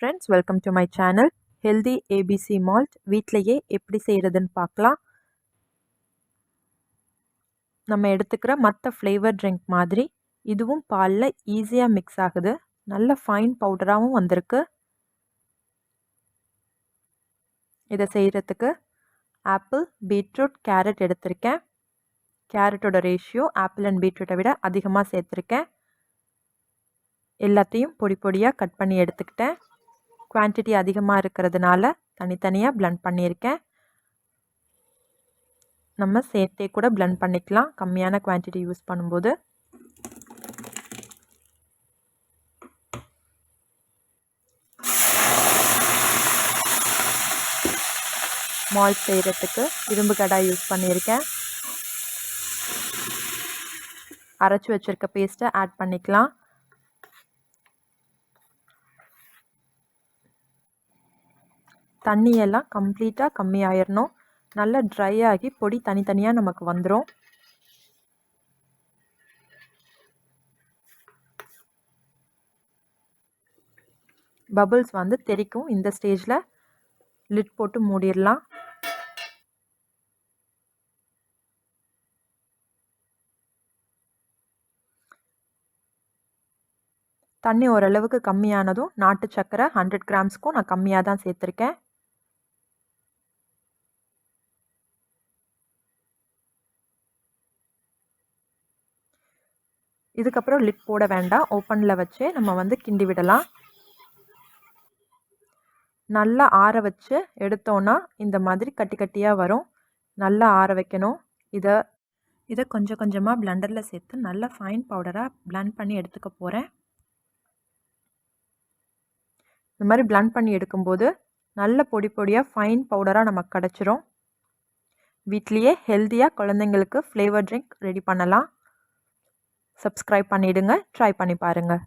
friends, welcome to my channel. Healthy ABC malt வீட்லயே எப்படி செய்யறதுன்னு பார்க்கலாம். நம்ம எடுத்துக்கிற மற்ற ஃப்ளேவர் ட்ரிங்க் மாதிரி இதுவும் பாலில் ஈஸியாக மிக்ஸ் ஆகுது. நல்ல ஃபைன் பவுடராகவும் வந்திருக்கு. இதை செய்கிறதுக்கு ஆப்பிள், பீட்ரூட், கேரட் எடுத்திருக்கேன். கேரட்டோட ரேஷியோ ஆப்பிள் அண்ட் பீட்ரூட்டை விட அதிகமாக சேர்த்துருக்கேன். எல்லாத்தையும் பொடி பொடியாக கட் பண்ணி எடுத்துக்கிட்டேன். குவான்டிட்டி அதிகமாக இருக்கிறதுனால தனித்தனியாக பிளெண்ட் பண்ணியிருக்கேன். நம்ம சேர்த்தே கூட பிளெண்ட் பண்ணிக்கலாம் கம்மியான குவான்டிட்டி யூஸ் பண்ணும்போது. மால்ட் செய்கிறதுக்கு இரும்பு கடாய் யூஸ் பண்ணியிருக்கேன். அரைச்சி வச்சுருக்க பேஸ்ட்டை ஆட் பண்ணிக்கலாம். தண்ணியெல்லாம் கம்ப்ளீட்டாக கம்மியாயிடணும். நல்லா ட்ரை ஆகி பொடி தனித்தனியாக நமக்கு வந்துடும். பபுள்ஸ் வந்து தெறிக்கும். இந்த ஸ்டேஜில் லிட் போட்டு மூடிடலாம். தண்ணி ஓரளவுக்கு கம்மியானதும் நாட்டு சக்கரை 100 கிராம்ஸ்க்கும் நான் கம்மியாக தான் சேர்த்துருக்கேன். இதுக்கப்புறம் லிட் போட வேண்டாம். ஓப்பனில் வச்சு நம்ம வந்து கிண்டி விடலாம். நல்லா ஆற வச்சு எடுத்தோன்னா இந்த மாதிரி கட்டி கட்டியாக வரும். நல்லா ஆற வைக்கணும். இதை கொஞ்சம் கொஞ்சமாக பிளெண்டரில் சேர்த்து நல்லா ஃபைன் பவுடராக பிளெண்ட் பண்ணி எடுத்துக்க போகிறேன். இந்த மாதிரி பிளெண்ட் பண்ணி எடுக்கும்போது நல்ல பொடி பொடியாக ஃபைன் பவுடராக நமக்கு கிடச்சிரும். வீட்லேயே ஹெல்த்தியாக குழந்தைங்களுக்கு ஃப்ளேவர் ட்ரிங்க் ரெடி பண்ணலாம். சப்ஸ்கிரைப் பண்ணிவிடுங்க. ட்ரை பண்ணி பாருங்கள்.